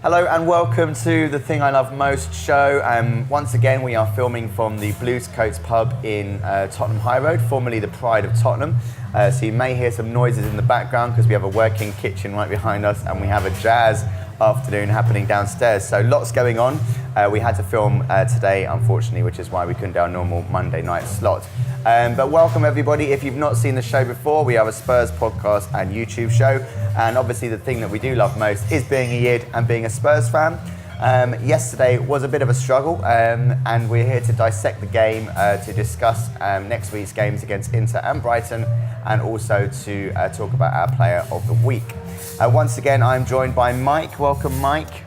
Hello and welcome to the Thing I Love Most show. Once again, we are filming from the Bluescoats pub in Tottenham High Road, formerly the Pride of Tottenham. So you may hear some noises in the background because we have a working kitchen right behind us and we have a jazz afternoon happening downstairs. So lots going on. We had to film today, unfortunately, which is why we couldn't do our normal Monday night slot. But welcome everybody. If you've not seen the show before, we have a Spurs podcast and YouTube show. And obviously the thing that we do love most is being a Yid and being a Spurs fan. Yesterday was a bit of a struggle and we're here to dissect the game, to discuss next week's games against Inter and Brighton, and also to talk about our player of the week. Once again, I'm joined by Mike. Welcome, Mike.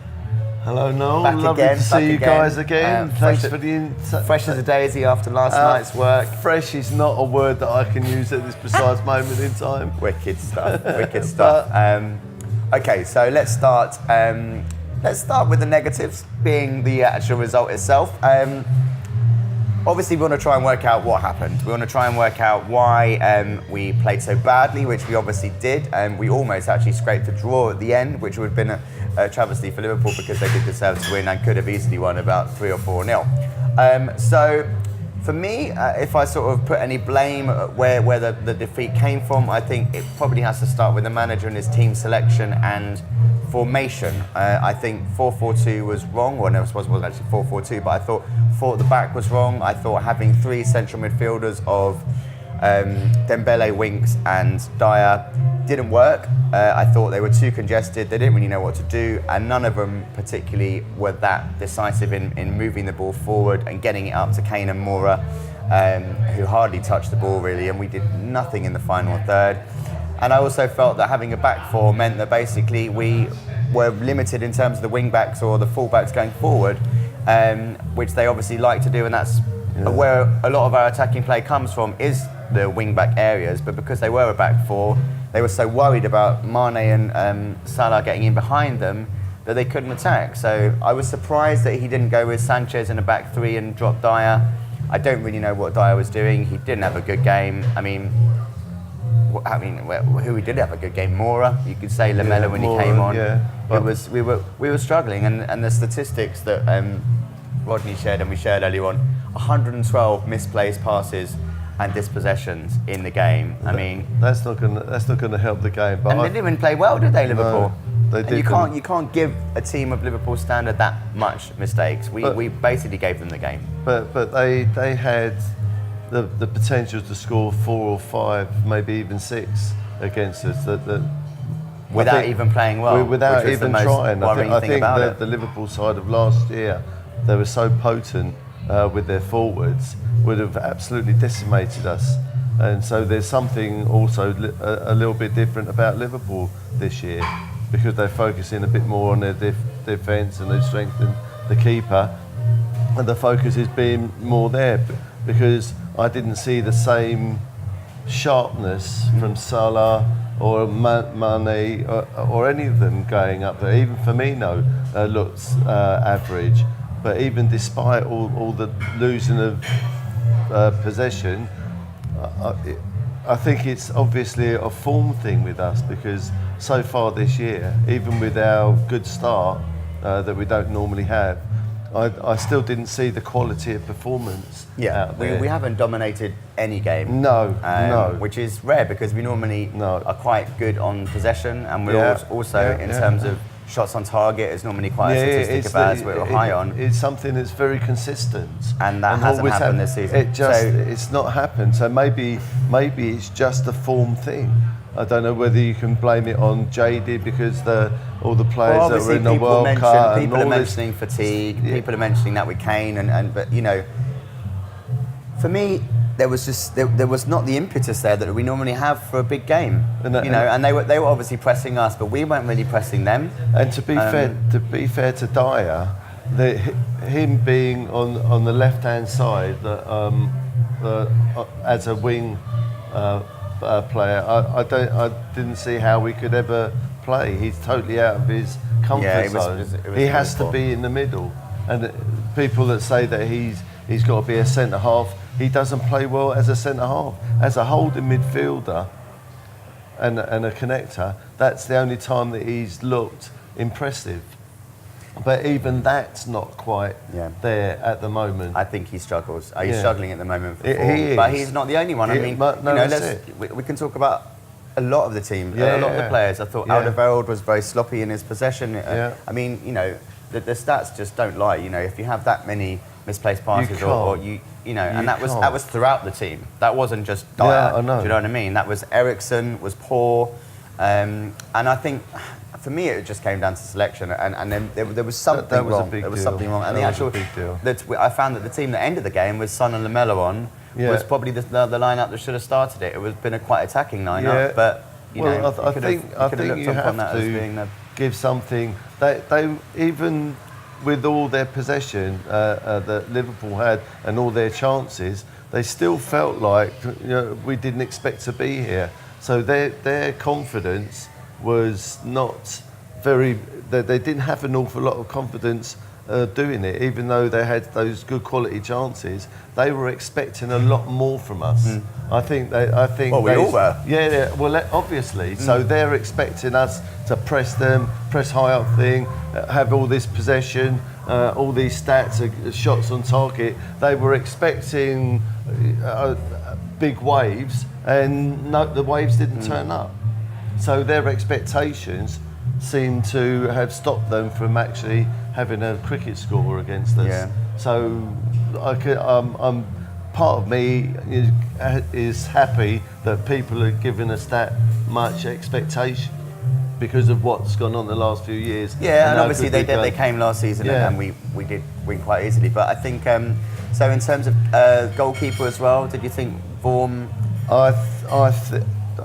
Hello, Noel. Back Lovely again, to see you guys again. Thanks for the fresh as a daisy after last night's work. Fresh is not a word that I can use at this precise moment in time. Wicked stuff. Wicked stuff. Okay, so let's start. Let's start with the negatives, being the actual result itself. Obviously, we want to try and work out what happened. We want to try and work out why we played so badly, which we obviously did. We almost actually scraped a draw at the end, which would have been a travesty for Liverpool because they did deserve to win and could have easily won about 3 or 4-0. So for me, if I sort of put any blame where the defeat came from, I think it probably has to start with the manager and his team selection and formation. I think 4-4-2 was wrong, or no, I suppose it wasn't actually 4-4-2, but I thought 4 at the back was wrong. I thought having 3 central midfielders of Dembele, Winks and Dyer didn't work. I thought they were too congested, they didn't really know what to do, and none of them particularly were that decisive in moving the ball forward and getting it up to Kane and Moura, who hardly touched the ball really, and we did nothing in the final third. And I also felt that having a back four meant that basically we were limited in terms of the wing backs or the full backs going forward, which they obviously like to do, and that's where a lot of our attacking play comes from, is the wing back areas. But because they were a back four, they were so worried about Mane and Salah getting in behind them that they couldn't attack. So I was surprised that he didn't go with Sanchez in a back three and drop Dyer. I don't really know what Dyer was doing. He didn't have a good game. I mean, who he did have a good game? Moura, you could say. Lamela when he came on. Yeah. We were struggling, and the statistics that Rodney shared and we shared earlier on, 112 misplaced passes and dispossessions in the game. I mean, that's not gonna help the game. But and they didn't even play well, did they, Liverpool? No, they didn't. You can't give a team of Liverpool standard that much mistakes. We basically gave them the game. But they had the potential to score 4 or 5, maybe even 6 against us. Without even playing well. Without even trying. I think the the Liverpool side of last year, they were so potent with their forwards, would have absolutely decimated us. And so there's something also a little bit different about Liverpool this year, because they're focusing a bit more on their defence and they've strengthened the keeper, and the focus is being more there, because I didn't see the same sharpness from Salah or Mane or any of them going up there. Even Firmino looks average, but even despite all the losing of possession, I think it's obviously a form thing with us, because so far this year, even with our good start that we don't normally have, I still didn't see the quality of performance out there. We haven't dominated any game. No. Which is rare, because we normally are quite good on possession, and we're also in terms of shots on target is normally quite a statistic of ours we're high on. It's something that's very consistent. And that hasn't happened this season. It's not happened. So maybe it's just a form thing. I don't know whether you can blame it on jaded, because all the players that were in the World Cup. People are mentioning fatigue. Yeah. People are mentioning that with Kane, but you know, for me, there was not the impetus there that we normally have for a big game. And they were obviously pressing us, but we weren't really pressing them. And to be fair to Dyer, him being on the left hand side, as a wing player, I didn't see how we could ever play. He's totally out of his comfort zone. He has to be in the middle. And people that say that he's got to be a centre half, he doesn't play well as a centre half. As a holding midfielder and a connector, that's the only time that he's looked impressive. But even that's not quite Yeah. there at the moment. I think he struggles. He's Yeah. struggling at the moment. He is. But he's not the only one. I Yeah, mean, but no, you know, that's we can talk about a lot of the team, Yeah, a lot of the yeah. players. I thought Yeah. Alderweireld was very sloppy in his possession. Yeah. I mean, you know, the stats just don't lie. You know, if you have that many misplaced passes, or can't. you know, and that can't. was throughout the team. That wasn't just Dyer. Yeah, I know. Do you know what I mean? That was Ericsson was poor, and I think. For me, it just came down to selection, and then there was something That was a wrong. big There was deal. something wrong, and That the was a actual big deal. I found that the team that ended the game with Son and Lamella on Yeah. was probably the lineup that should have started it. It was been a quite attacking lineup, Yeah. but you know, I think you have to give something. They even with all their possession that Liverpool had and all their chances, they still felt like, you know, we didn't expect to be here. So their confidence was not very. They didn't have an awful lot of confidence doing it, even though they had those good quality chances. They were expecting a lot more from us. I think. Well, we all were. Yeah. Well, obviously. So they're expecting us to press them, press high up thing, have all this possession, all these stats, shots on target. They were expecting big waves, and no, the waves didn't turn up. So their expectations seem to have stopped them from actually having a cricket score against us. Yeah. So I'm part of me is happy that people are giving us that much expectation because of what's gone on the last few years. Yeah, and how obviously good they came last season, Yeah. and we did win quite easily. But I think so. In terms of goalkeeper as well, did you think Vorm? I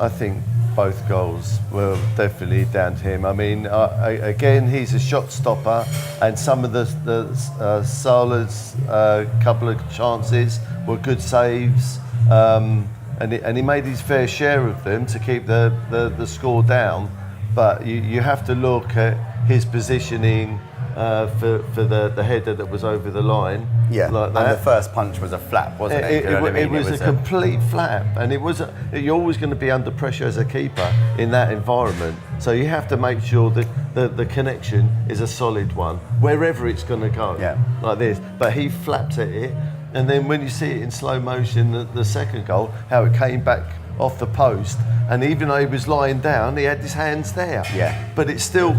think both goals were definitely down to him. I mean, again, he's a shot stopper, and some of Salah's couple of chances were good saves, and he made his fair share of them to keep the score down. But you have to look at his positioning for the header that was over the line. Yeah, like and that. the first punch was a flap, wasn't it? Do you know what I mean? It was a complete flap, and you're always going to be under pressure as a keeper in that environment. So you have to make sure that the connection is a solid one, wherever it's going to go, Yeah. like this. But he flapped at it, and then when you see it in slow motion, the second goal, how it came back off the post, and even though he was lying down, he had his hands there. Yeah. But it still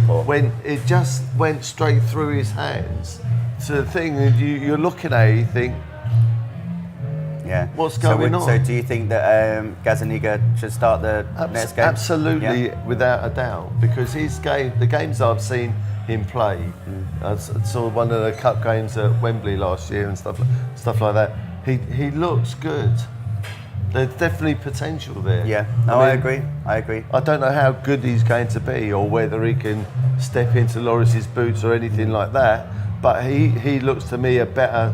just went straight through his hands. So the thing is, you're looking at it, you think, Yeah. What's going on? So do you think that Gazaniga should start the next game? Absolutely, Yeah. without a doubt, because the games I've seen him play, I saw one of the cup games at Wembley last year and stuff like that. He looks good. There's definitely potential there. Yeah. No, I agree. I don't know how good he's going to be, or whether he can step into Lloris's boots or anything like that. But he looks to me a better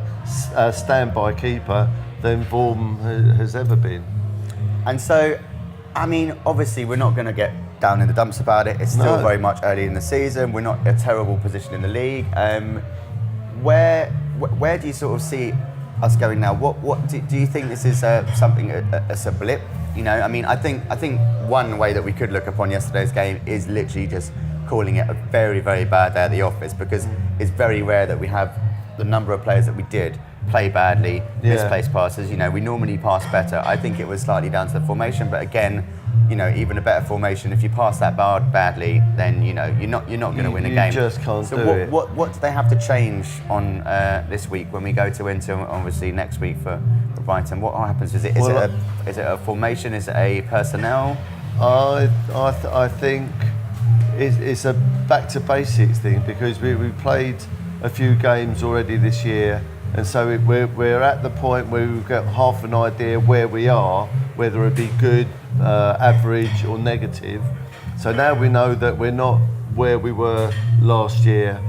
standby keeper than Vorm has ever been. And so, I mean, obviously we're not going to get down in the dumps about it. It's still very much early in the season. We're not in a terrible position in the league. Where do you sort of see us going now? What do you think this is something as a blip? You know, I mean, I think one way that we could look upon yesterday's game is literally just calling it a very, very bad day at the office, because it's very rare that we have the number of players that we did play badly, misplaced passes. You know, we normally pass better. I think it was slightly down to the formation, but again, you know, even a better formation, if you pass that badly, then you know you're not going to win a game. You just can't do it. it. What do they have to change on this week when we go to Inter? Obviously next week for Brighton. What happens? Is it a formation? Is it a personnel? I think it's a back to basics thing, because we played a few games already this year, and so we're at the point where we've got half an idea where we are, whether it be good, average or negative. So now we know that we're not where we were last year,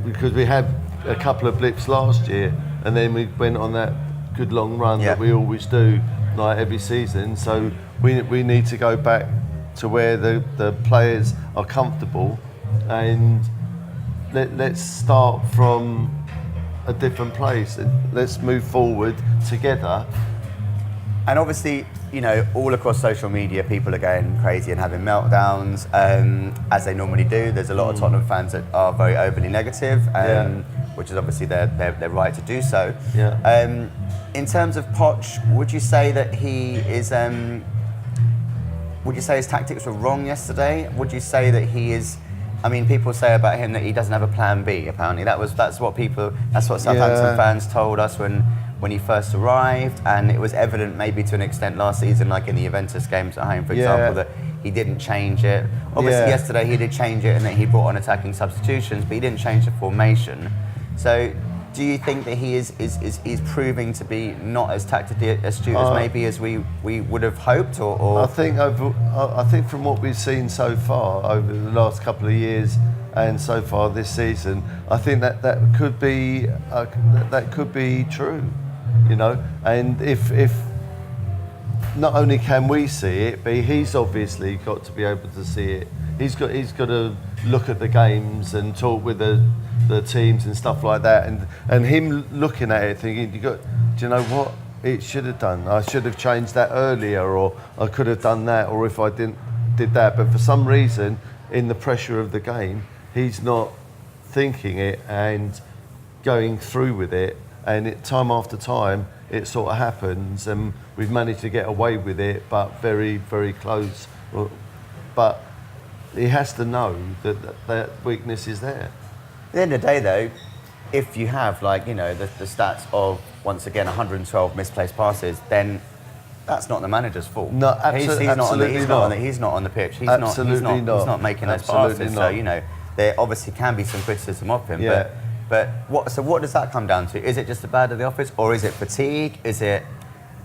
because we had a couple of blips last year, and then we went on that good long run that we always do, like every season. So we need to go back to where the players are comfortable, and let's start from a different place, and let's move forward together And obviously, you know, all across social media, people are going crazy and having meltdowns, as they normally do. There's a lot of Tottenham fans that are very overly negative, which is obviously their right to do so. Yeah. In terms of Poch, would you say that he is? Would you say his tactics were wrong yesterday? Would you say that he is? I mean, people say about him that he doesn't have a plan B. Apparently, that's what Southampton fans told us when he first arrived, and it was evident maybe to an extent last season, like in the Juventus games at home, for example, that he didn't change it. Obviously, yesterday he did change it, and that he brought on attacking substitutions, but he didn't change the formation. So, do you think that he is proving to be not as tactically astute as maybe as we would have hoped, or? I think from what we've seen so far over the last couple of years and so far this season, I think that could be true, you know. And if not only can we see it, but he's obviously got to be able to see it. He's got to look at the games and talk with the teams and stuff like that, and him looking at it thinking, do you know what it should have done? I should have changed that earlier, or I could have done that, or if I did that. But for some reason, in the pressure of the game, he's not thinking it and going through with it, and time after time it sort of happens, and we've managed to get away with it, but very, very close. But he has to know that weakness is there. At the end of the day, though, if you have, like, you know, the stats of, once again, 112 misplaced passes, then that's not the manager's fault. No, absolutely not. He's not on the pitch. He's not making those passes. So, you know, there obviously can be some criticism of him. Yeah. But what does that come down to? Is it just the bad of the office, or is it fatigue? Is it?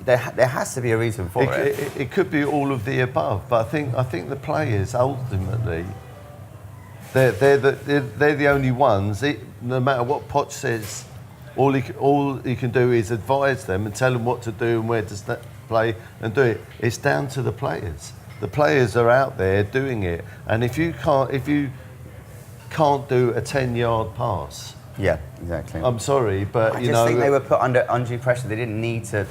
There has to be a reason for it. It could be all of the above, but I think the players ultimately, they're the only ones. No matter what Poch says, all he can do is advise them and tell them what to do and where to play and do it. It's down to the players. The players are out there doing it, and if you can't do a 10-yard pass. Yeah, exactly. I'm sorry, but I just think they were put under undue pressure. They didn't need to.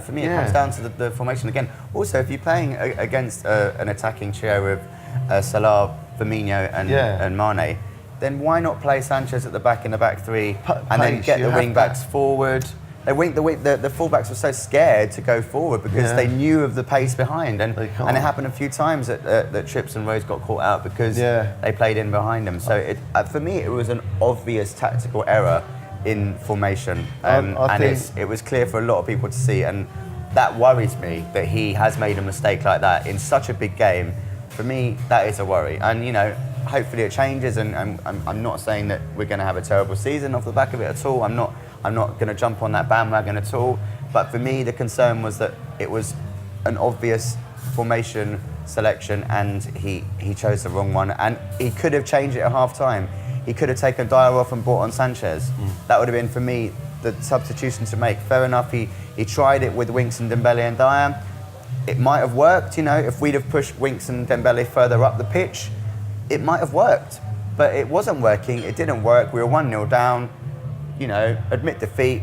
For me, it comes down to the formation again. Also, if you're playing against an attacking trio of Salah, Firmino, and Mane, then why not play Sanchez at the back in the back three, and then get the wing backs forward? The fullbacks were so scared to go forward because they knew of the pace behind, and it happened a few times that Trips and Rose got caught out because they played in behind them. So for me, it was an obvious tactical error in formation, and it was clear for a lot of people to see, and that worries me that he has made a mistake like that in such a big game. For me, that is a worry, and you know, hopefully it changes. And I'm not saying that we're going to have a terrible season off the back of it at all. I'm not going to jump on that bandwagon at all. But for me, the concern was that it was an obvious formation selection, and he chose the wrong one. And he could have changed it at half time. He could have taken Dyer off and brought on Sanchez. That would have been, for me, the substitution to make. Fair enough, he tried it with Winks and Dembele and Dyer. It might have worked, you know, if we'd have pushed Winks and Dembele further up the pitch, it might have worked. But it wasn't working, it didn't work. We were 1-0 down. You know, admit defeat,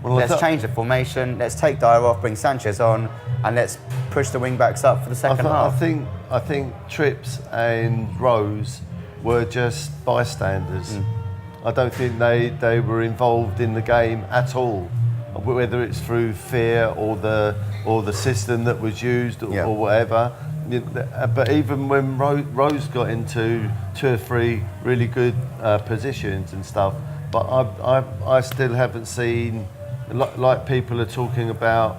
let's change the formation, let's take Dyer off, bring Sanchez on, and let's push the wing-backs up for the second half. I think Trips and Rose were just bystanders. I don't think they were involved in the game at all, whether it's through fear or the system that was used or whatever. But even when Rose got into 2 or 3 really good positions and stuff, but I still haven't seen, like people are talking about,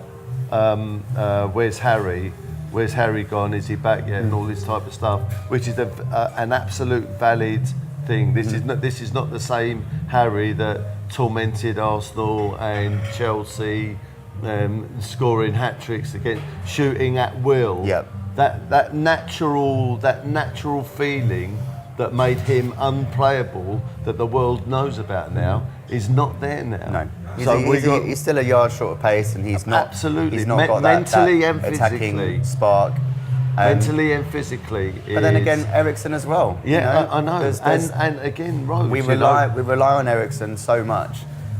where's Harry? Where's Harry gone? Is he back yet? And all this type of stuff, which is an absolute valid thing. This is not the same Harry that tormented Arsenal and Chelsea, scoring hat-tricks again, shooting at will. Yep. That natural feeling that made him unplayable, that the world knows about now, is not there now. No, he's still a yard short of pace, and he's not. Absolutely, he's not got mentally that and physically attacking spark. Mentally and physically. But then again, Eriksen as well. Yeah, you know? I know. And again, Rose. We rely on Eriksen so much,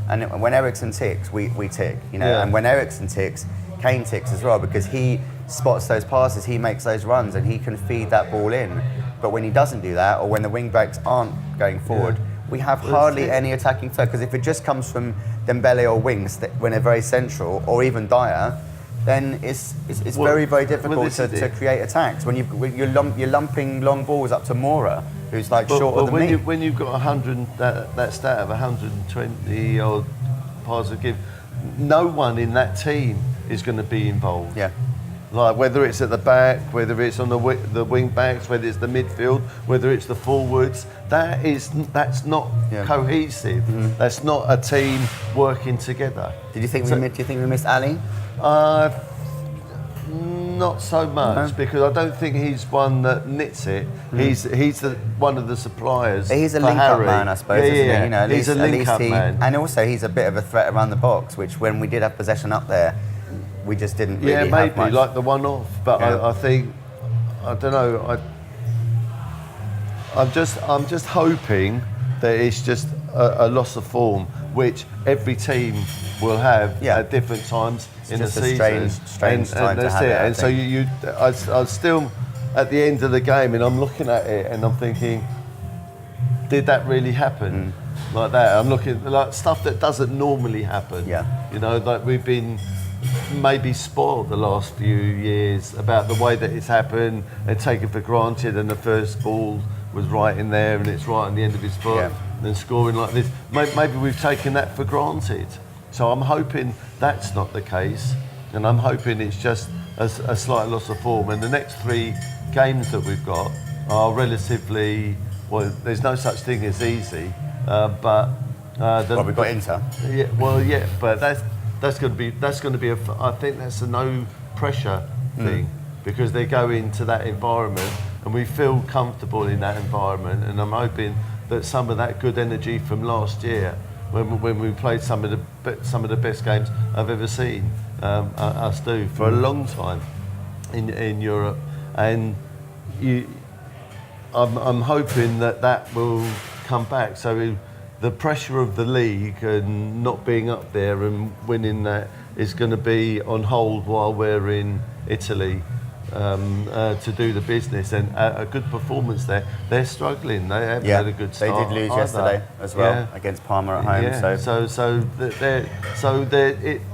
and when Eriksen ticks, we tick. You know, and when Eriksen ticks, Kane ticks as well, because he spots those passes, he makes those runs, and he can feed that ball in. But when he doesn't do that, or when the wing backs aren't going forward, we have hardly any attacking threat. Because if it just comes from Dembele or wings when they're very central, or even Dyer, then it's very, very difficult to create attacks. When you're lumping long balls up to Mora, who's like shorter than me. When you've got 100, that stat of 120 odd passes a give, no one in that team is going to be involved. Yeah. Like whether it's at the back, whether it's on the wing backs, whether it's the midfield, whether it's the forwards, that's not cohesive. Mm-hmm. That's not a team working together. Do you think we missed Ali? Not so much, because I don't think he's one that knits it. He's one of the suppliers. He's a link-up man, I suppose, isn't he? You know, he's a link-up man. And also he's a bit of a threat around the box, which when we did have possession up there, we just didn't really have much. Maybe, like the one-off. But I think, I don't know, I'm just hoping that it's just a loss of form, which every team will have at different times in the season. Strange time to have it. And so I was still at the end of the game, and I'm looking at it, and I'm thinking, did that really happen like that? I'm looking like stuff that doesn't normally happen. Yeah. You know, like we've been maybe spoiled the last few years about the way that it's happened and taken for granted, and the first ball was right in there and it's right on the end of his foot. Yeah. And scoring like this, maybe we've taken that for granted. So I'm hoping that's not the case, and I'm hoping it's just a slight loss of form. And the next 3 games that we've got are relatively, well, there's no such thing as easy, but we've got Inter. Yeah, but that's going to be I think that's a no pressure thing, because they go into that environment and we feel comfortable in that environment, and I'm hoping that some of that good energy from last year, when we played some of the best games I've ever seen us do for a long time in Europe, and I'm hoping that will come back. So the pressure of the league and not being up there and winning that is going to be on hold while we're in Italy to do the business, and a good performance there. They're struggling. They haven't had a good start. They did lose yesterday as well against Parma at home. Yeah.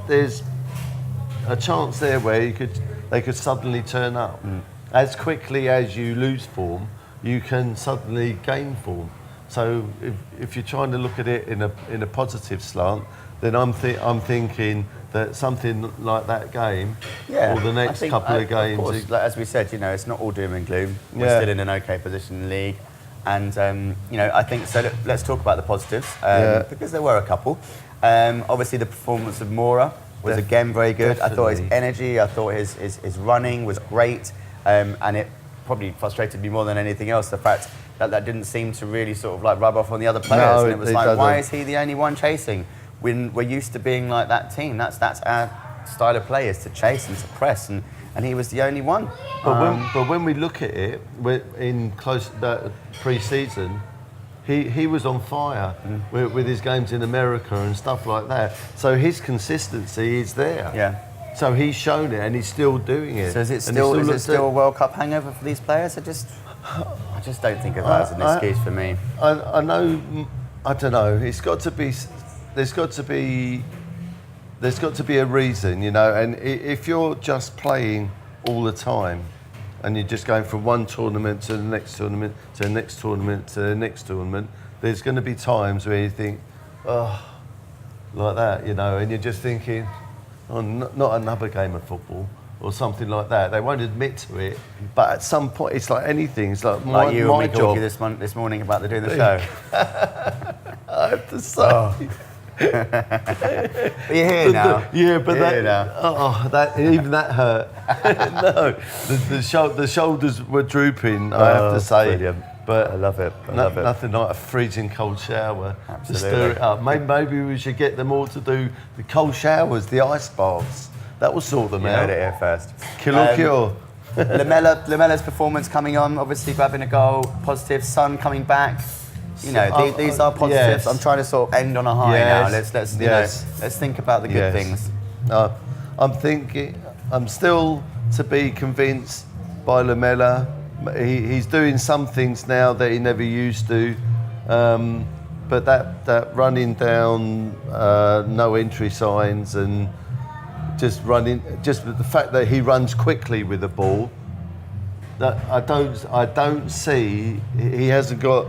There's a chance there where they could suddenly turn up. As quickly as you lose form, you can suddenly gain form. So if you're trying to look at it in a positive slant, then I'm thinking that something like that game, or the next couple of games, of course, like, as we said, it's not all doom and gloom. We're still in an okay position in the league, and I think so. Let's talk about the positives, because there were a couple. Obviously, the performance of Mora was again very good. Definitely. I thought his energy, I thought his running was great, and it probably frustrated me more than anything else, the fact that didn't seem to really sort of like rub off on the other players. No, and it was like, why is he the only one chasing? When we're used to being like that team, that's our style of play, is to chase and to press, and he was the only one. But when we look at it, in close pre-season, he was on fire with his games in America and stuff like that. So his consistency is there. Yeah. So he's shown it, and he's still doing it. So is it still a World Cup hangover for these players? I just don't think of that as an excuse for me. I know. I don't know. There's got to be a reason, And if you're just playing all the time, and you're just going from one tournament to the next tournament to the next tournament to the next tournament, there's going to be times where you think, like that, and you're just thinking, not another game of football or something like that. They won't admit to it, but at some point, it's like anything. It's like my job. This morning about doing the show. I have to say. But you're here now. Yeah, but that hurt. No, the shoulders were drooping. I have to say. Brilliant. But I love it. Nothing like a freezing cold shower Absolutely. to stir it up. Maybe we should get them all to do the cold showers, the ice baths. That will sort them out. You heard it here first. Kill or cure. Lamela's performance coming on, obviously grabbing a goal, positive. Son coming back. These are positives. Yes. I'm trying to sort of end on a high now. Let's think about the good things. I'm still to be convinced by Lamela. He's doing some things now that he never used to. But that running down, no entry signs, and just the fact that he runs quickly with the ball, that I don't see, he hasn't got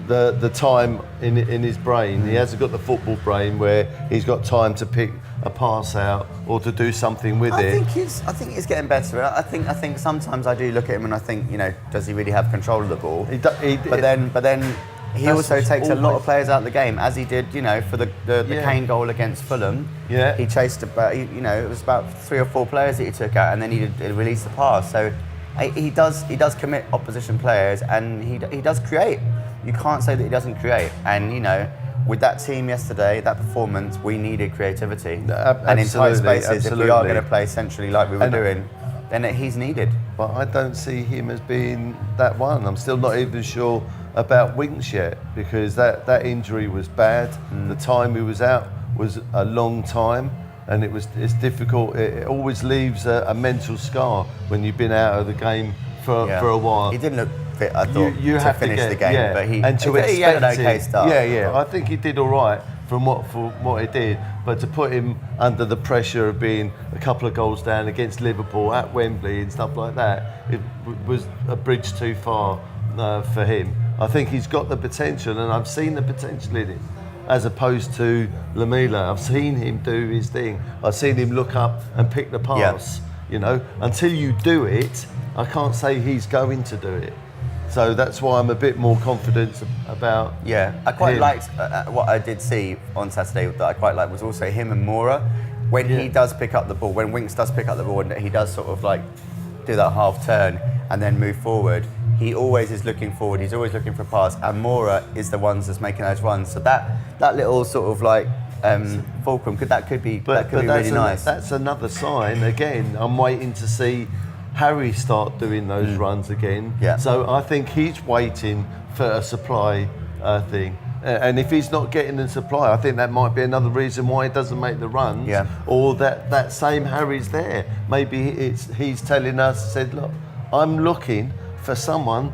the time in his brain. He hasn't got the football brain where he's got time to pick a pass out or to do something with it. I think he's getting better. I think sometimes I do look at him and I think, does he really have control of the ball? But then he also takes a lot of players out of the game, as he did, for the Kane goal against Fulham. Yeah. He chased about, it was about 3 or 4 players that he took out, and then he released the pass. So he does commit opposition players, and he does create. You can't say that he doesn't create. And with that team yesterday, that performance, we needed creativity. And in tight spaces, if we are going to play centrally like we were doing, then he's needed. But I don't see him as being that one. I'm still not even sure about Winks yet, because that injury was bad. The time he was out was a long time, and it's difficult. It always leaves a mental scar when you've been out of the game for a while. He didn't look fit, I thought, to finish the game, but he had an okay start. Yeah. I think he did all right for what he did, but to put him under the pressure of being a couple of goals down against Liverpool at Wembley and stuff like that, it was a bridge too far for him. I think he's got the potential, and I've seen the potential in him, as opposed to Lamela. I've seen him do his thing. I've seen him look up and pick the pass. Until you do it, I can't say he's going to do it. So that's why I'm a bit more confident about. Yeah, I quite liked what I did see on Saturday. That I quite liked was also him and Moura, when he does pick up the ball. When Winks does pick up the ball, and he does sort of like do that half turn and then move forward. He always is looking forward. He's always looking for a pass, and Moura is the ones that's making those runs. So that little sort of like fulcrum could be really nice. That's another sign. Again, I'm waiting to see Harry start doing those runs again. Yeah. So I think he's waiting for a supply thing. And if he's not getting the supply, I think that might be another reason why he doesn't make the runs. Yeah. Or that same Harry's there. Maybe he's telling us, said, look, I'm looking for someone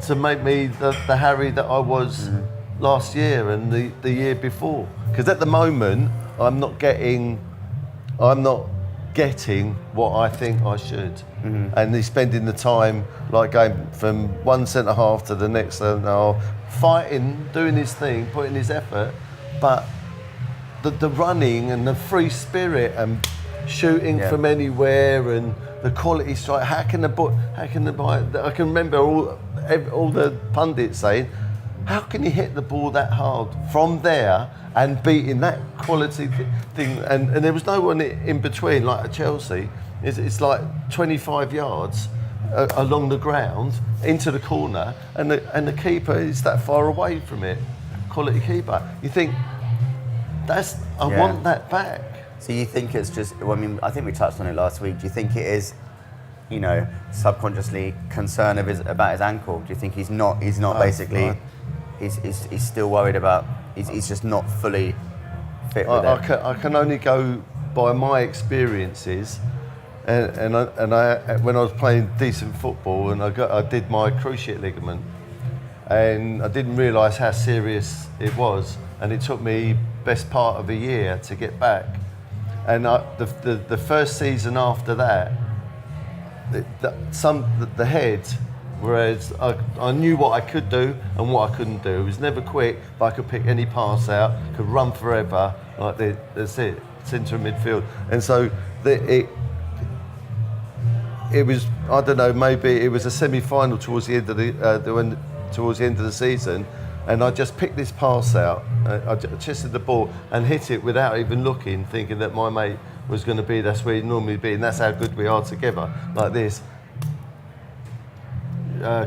to make me the Harry that I was last year and the year before. Because at the moment, I'm not getting what I think I should. And he's spending the time like going from one centre half to the next centre half, fighting, doing his thing, putting his effort, but the running and the free spirit and shooting from anywhere and the quality strike. I can remember all the pundits saying, how can you hit the ball that hard from there and beating that quality thing? And there was no one in between, like at Chelsea. It's like 25 yards along the ground into the corner, and the keeper is that far away from it. Quality keeper. You think I want that back. So you think it's just? Well, I mean, I think we touched on it last week. Do you think it is, subconsciously concern about his ankle? Do you think he's not basically? He's still worried about. He's just not fully fit with it. I can only go by my experiences, and I when I was playing decent football, and I did my cruciate ligament, and I didn't realise how serious it was, and it took me best part of a year to get back. And the first season after that, the head, whereas I knew what I could do and what I couldn't do. It was never quick, but I could pick any pass out, could run forever, that's it, centre of midfield. And so it was, I don't know, maybe it was a semi-final towards the end of the season, and I just picked this pass out. I chested the ball and hit it without even looking, thinking that my mate was going to be, that's where he'd normally be, and that's how good we are together, like this.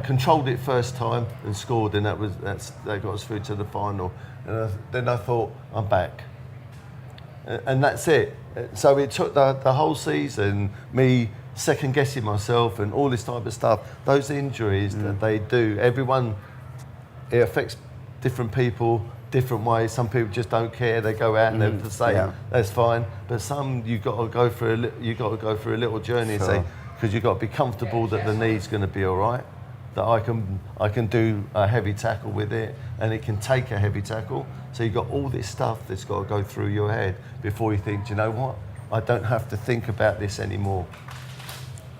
Controlled it first time and scored, and that got us through to the final. And then I thought, I'm back. And that's it. So it took the whole season, me second guessing myself and all this type of stuff. Those injuries that they do, everyone, it affects different people different ways. Some people just don't care. They go out and they're the same. Yeah. That's fine. But some you've got to go through a little journey and say, because you've got to be comfortable that the knee's going to be all right. That I can do a heavy tackle with it, and it can take a heavy tackle. So you've got all this stuff that's got to go through your head before you think, do you know what? I don't have to think about this anymore.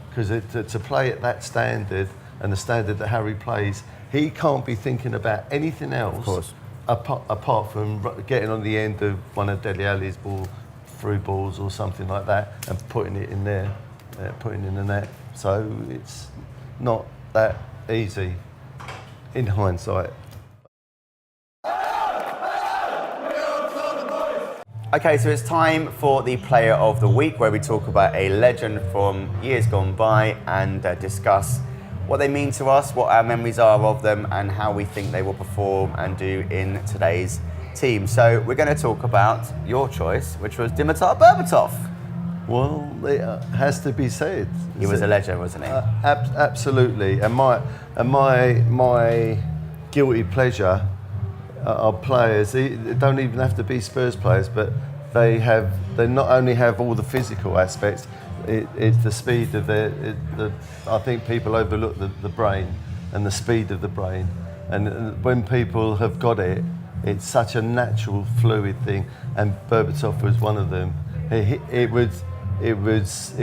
Because to play at that standard and the standard that Harry plays, he can't be thinking about anything else. Of course. Apart from getting on the end of one of Dele Alli's through balls or something like that and putting it in there, putting in the net. So it's not that easy in hindsight. Okay, so it's time for the Player of the Week, where we talk about a legend from years gone by and discuss what they mean to us, what our memories are of them, and how we think they will perform and do in today's team. So we're going to talk about your choice, which was Dimitar Berbatov. Well, it has to be said. He was a legend, wasn't he? Absolutely. And my guilty pleasure are players. They don't even have to be Spurs players, but they not only have all the physical aspects. It's the speed of I think people overlook the brain and the speed of the brain. And when people have got it, it's such a natural, fluid thing. And Berbatov was one of them. It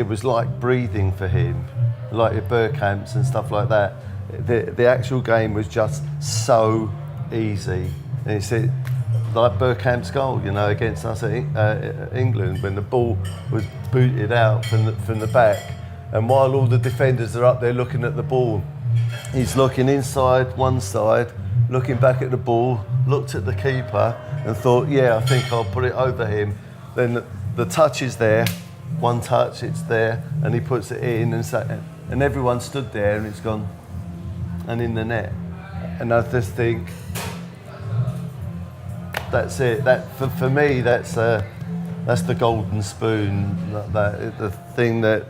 was like breathing for him, like at Bergkamp's and stuff like that. The actual game was just so easy. And it's like Bergkamp's goal, against us at England, when the ball was booted out from the back, and while all the defenders are up there looking at the ball, he's looking inside one side, looking back at the ball, looked at the keeper and thought, yeah, I think I'll put it over him. Then the touch is there, one touch, it's there, and he puts it in, and everyone stood there, and it's gone and in the net. And I just think, that's it. That for me, that's the golden spoon. The thing that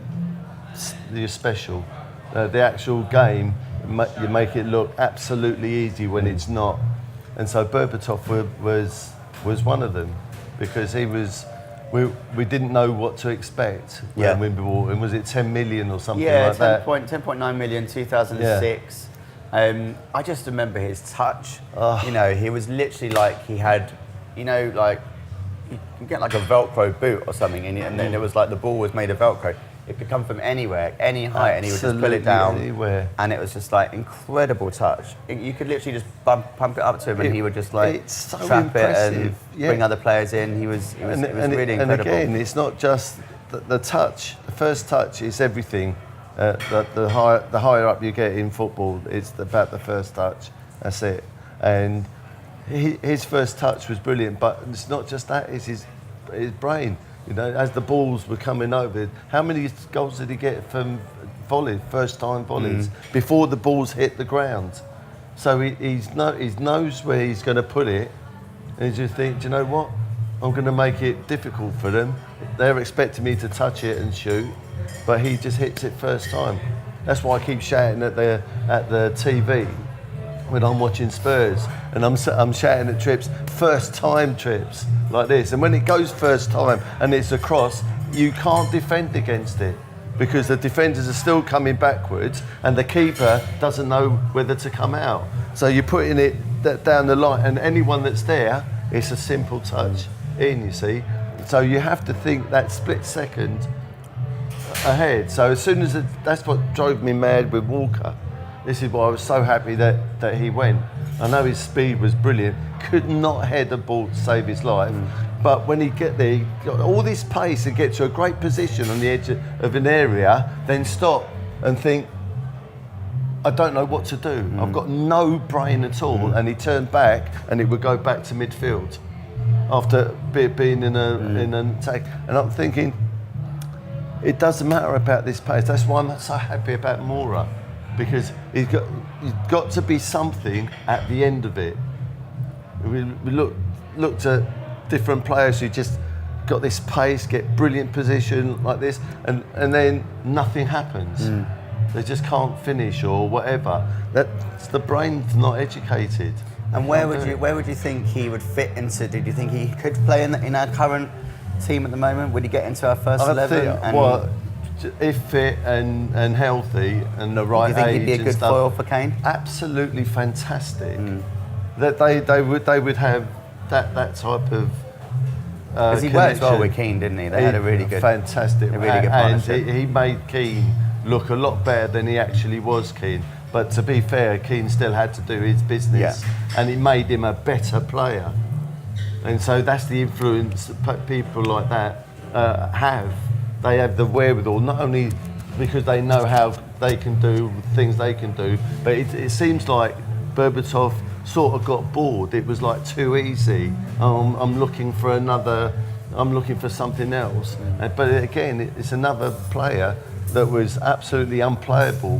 you're special. The actual game, you make it look absolutely easy when it's not. And so Berbatov was one of them, because he was. We didn't know what to expect when we bought him. Was it 10 million or something like that? 10.9 million, 2006. I just remember his touch. He was literally like he had, like you can get like a Velcro boot or something, and then it was like the ball was made of Velcro. It could come from anywhere, any height, and he would just pull it down. Anywhere. And it was just like incredible touch. You could literally just pump it up to him, and he would just like trap it and bring other players in. It was really incredible. And again, it's not just the touch. The first touch is everything. The higher up you get in football, it's about the first touch. That's it. And his first touch was brilliant, but it's not just that. It's his brain. As the balls were coming over, how many goals did he get from volleys, first time volleys, before the balls hit the ground? So he knows where he's going to put it, and he just thinks, do you know what? I'm going to make it difficult for them. They're expecting me to touch it and shoot, but he just hits it first time. That's why I keep shouting at the TV when I'm watching Spurs, and I'm shouting at trips, first time trips like this. And when it goes first time and it's across, you can't defend against it, because the defenders are still coming backwards and the keeper doesn't know whether to come out. So you're putting it down the line, and anyone that's there, it's a simple touch in, you see. So you have to think that split second ahead. So as soon as that's what drove me mad with Walker. This is why I was so happy that he went. I know his speed was brilliant, could not head a ball to save his life, but when he get there, he got all this pace and get to a great position on the edge of an area, then stop and think, I don't know what to do. I've got no brain at all. And he turned back, and it would go back to midfield after being in an attack. And I'm thinking, it doesn't matter about this pace. That's why I'm so happy about Moura, because he's got to be something at the end of it. We looked at different players who just got this pace, get brilliant position like this, and then nothing happens. They just can't finish or whatever. That's the brain's not educated. And where would you think he would fit into? Did you think he could play in our current team at the moment? Would he get into our first 11? If fit and healthy and the right age, do you think he'd be a good foil for Kane? Absolutely fantastic. That they would have that type of. Because he worked well with Keane, didn't he? They had a really good, fantastic, a really good partnership. And he made Keane look a lot better than he actually was, Keane. But to be fair, Keane still had to do his business, and it made him a better player. And so that's the influence that people like that have. They have the wherewithal, not only because they know how they can do things they can do, but it seems like Berbatov sort of got bored. It was like too easy. I'm looking for something else. But again, it's another player that was absolutely unplayable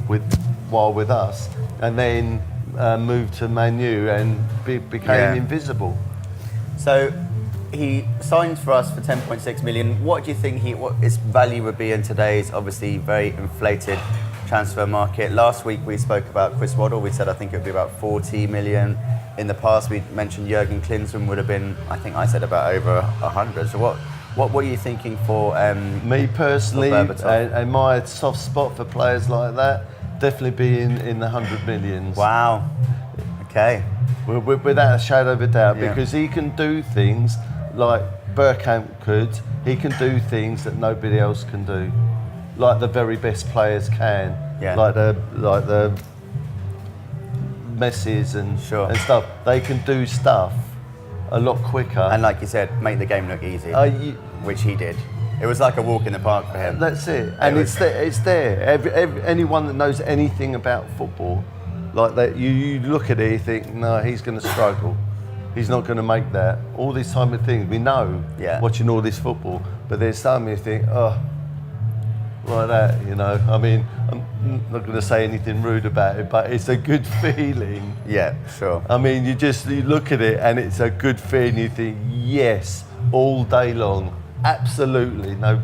while with us, and then moved to Man U and became invisible. So he signed for us for 10.6 million. What do you think what his value would be in today's obviously very inflated transfer market? Last week we spoke about Chris Waddle. We said I think it would be about 40 million. In the past we mentioned Jurgen Klinsmann would have been, I think I said about over 100. So what are you thinking for me personally, for and my soft spot for players like that, definitely be in the 100 millions. Wow. Okay. Without a shadow of a doubt, because he can do things like Bergkamp could. He can do things that nobody else can do, like the very best players can. Yeah. Like the Messis and stuff. They can do stuff a lot quicker. And like you said, make the game look easy, which he did. It was like a walk in the park for him. That's it. And it's there. Anyone that knows anything about football, like that, you look at it, you think, no, he's going to struggle. He's not going to make that. All these type of things, we know, watching all this football, but there's some you think, like that, you know. I mean, I'm not going to say anything rude about it, but it's a good feeling. Yeah, sure. I mean, you look at it and it's a good feeling. You think, yes, all day long, absolutely. No,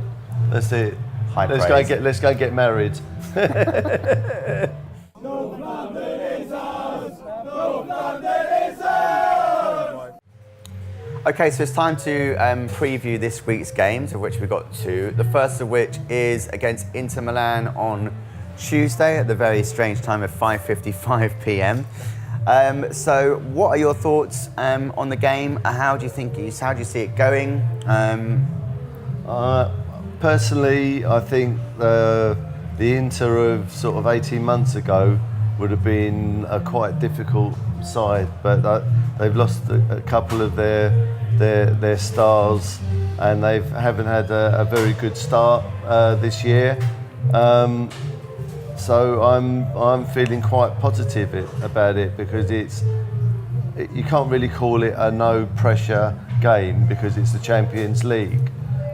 that's it. Let's go and get married. Okay, so it's time to preview this week's games, of which we've got two. The first of which is against Inter Milan on Tuesday at the very strange time of 5:55 p.m. So what are your thoughts on the game? How do you see it going? Personally, I think the Inter of sort of 18 months ago would have been a quite difficult side, but they've lost a couple of their stars, and they haven't had a very good start this year. So I'm feeling quite positive about it, because you can't really call it a no pressure game because it's the Champions League.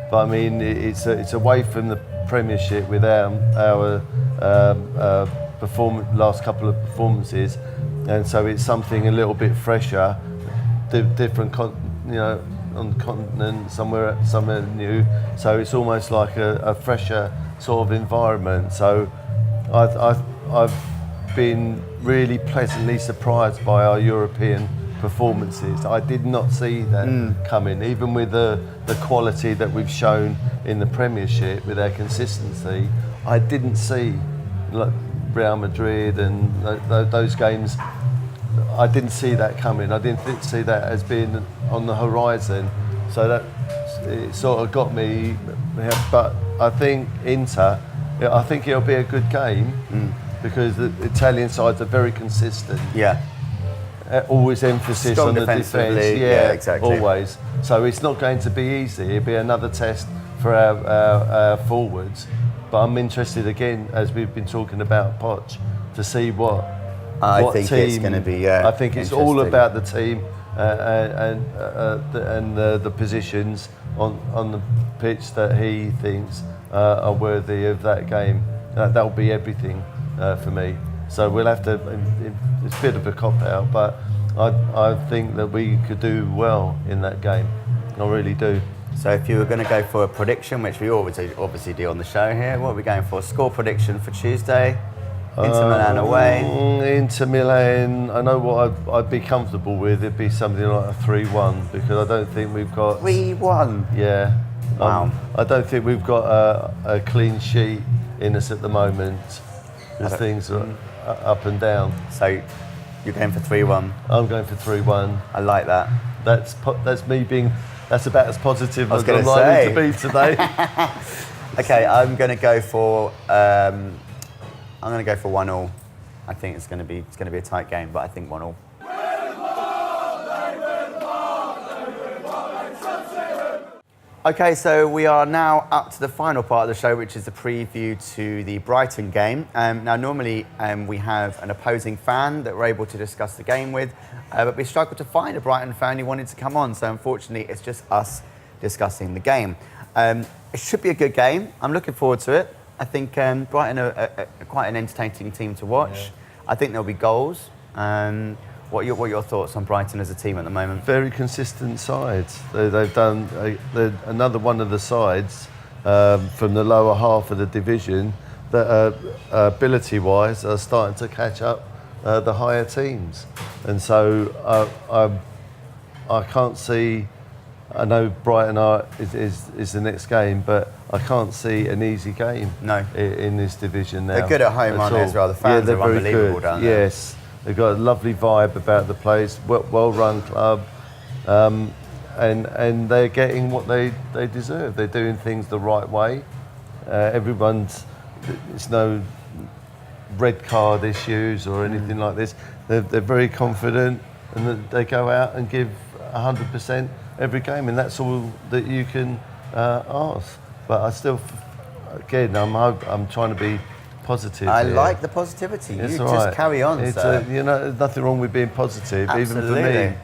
But I mean, it's away from the Premiership with our last couple of performances, and so it's something a little bit fresher, different, on the continent, somewhere new. So it's almost like a fresher sort of environment. So I've been really pleasantly surprised by our European performances. I did not see that coming, even with the quality that we've shown in the Premiership with our consistency. I didn't see like Real Madrid and those games. I didn't see that coming. I didn't see that as being on the horizon. So that it sort of got me. But I think Inter, I think it'll be a good game because the Italian sides are very consistent. Yeah. Always emphasis Strong on the defence. Yeah, exactly. Always. So it's not going to be easy. It'll be another test for our forwards. But I'm interested again, as we've been talking about Poch, to see what think team. It's going to be. I think it's all about the team and the positions on the pitch that he thinks are worthy of that game. That'll be everything for me. So we'll have to. It's a bit of a cop out, but I think that we could do well in that game. I really do. So if you were going to go for a prediction, which we always obviously do on the show here, what are we going for? Score prediction for Tuesday? Inter Milan away. Inter Milan, I know what I'd be comfortable with. It'd be something like a 3-1 because I don't think we've got 3-1. Yeah. Wow. I don't think we've got a clean sheet in us at the moment as things are up and down. So you're going for 3-1. I'm going for 3-1. I like that. That's me being. That's about as positive as I'm gonna likely to be today. Okay, I'm going to go for 1-1. I think it's going to be a tight game, but I think 1-1. Okay, so we are now up to the final part of the show, which is the preview to the Brighton game. Now, normally we have an opposing fan that we're able to discuss the game with, but we struggled to find a Brighton fan who wanted to come on, so unfortunately it's just us discussing the game. It should be a good game. I'm looking forward to it. I think Brighton are quite an entertaining team to watch. Yeah. I think there'll be goals. What are your thoughts on Brighton as a team at the moment? Very consistent sides. They've done another one of the sides from the lower half of the division that ability-wise are starting to catch up the higher teams. And so I can't see. I know Brighton is the next game, but I can't see an easy game. No. In this division now. They're good at home, aren't they, as well? The fans are unbelievable down there. Yes. They've got a lovely vibe about the place, well-run club, and they're getting what they deserve. They're doing things the right way. It's no red card issues or anything like this. They're very confident, and they go out and give 100% every game, and that's all that you can ask. But I still, again, I'm trying to be positive. I like the positivity. It's you all just right. carry on, sir. There's nothing wrong with being positive, Absolutely. even for me.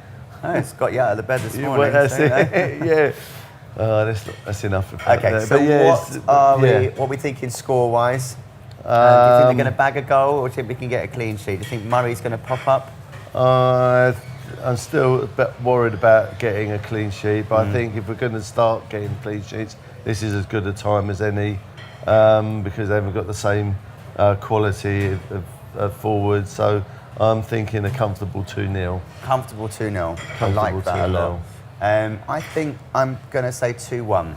No, it's got you out of the bed this morning. Well, that's it. Yeah. That's enough of that. Okay, so what are we thinking score-wise? Do you think they're going to bag a goal, or do you think we can get a clean sheet? Do you think Murray's going to pop up? I'm still a bit worried about getting a clean sheet, but I think if we're going to start getting clean sheets, this is as good a time as any, because they haven't got the same quality of forward. So I'm thinking a comfortable 2-0. Comfortable 2-0. I like that a lot. I think I'm going to say 2-1,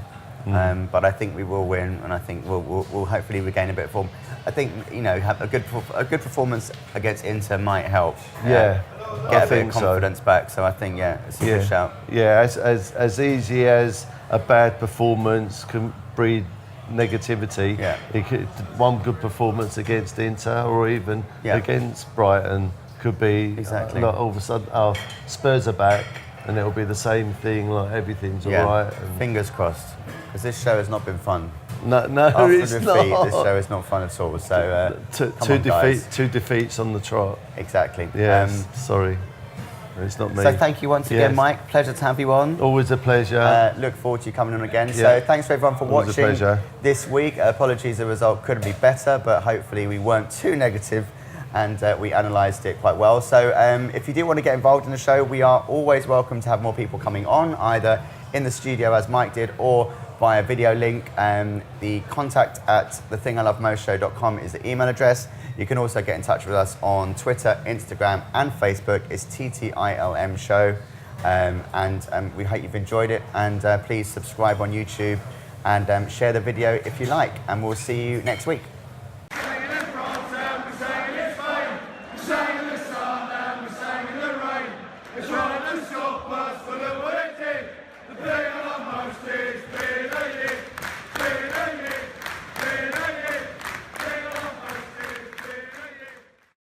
but I think we will win, and I think we'll hopefully regain a bit of form. I think have a good performance against Inter might help. Yeah. Get a bit of confidence back. So I think it's a good shout. Yeah, as easy as a bad performance can breed negativity. Yeah. One good performance against Inter or even against Brighton could be exactly. All of a sudden, Spurs are back, and it'll be the same thing. Like everything's all right. And fingers crossed, because this show has not been fun. No, After it's defeat, not. This show is not fun at all. So two defeats on the trot. Exactly. Yes. Sorry. It's not me. So thank you once again, Mike. Pleasure to have you on. Always a pleasure. Look forward to you coming on again. Yeah. So thanks for everyone for Always watching this week. Apologies, the result couldn't be better, but hopefully we weren't too negative and we analysed it quite well. So if you do want to get involved in the show, we are always welcome to have more people coming on, either in the studio as Mike did or via video link. The contact at thethingilovemostshow.com is the email address. You can also get in touch with us on Twitter, Instagram and Facebook. It's TTILM Show. And we hope you've enjoyed it. And please subscribe on YouTube and share the video if you like. And we'll see you next week.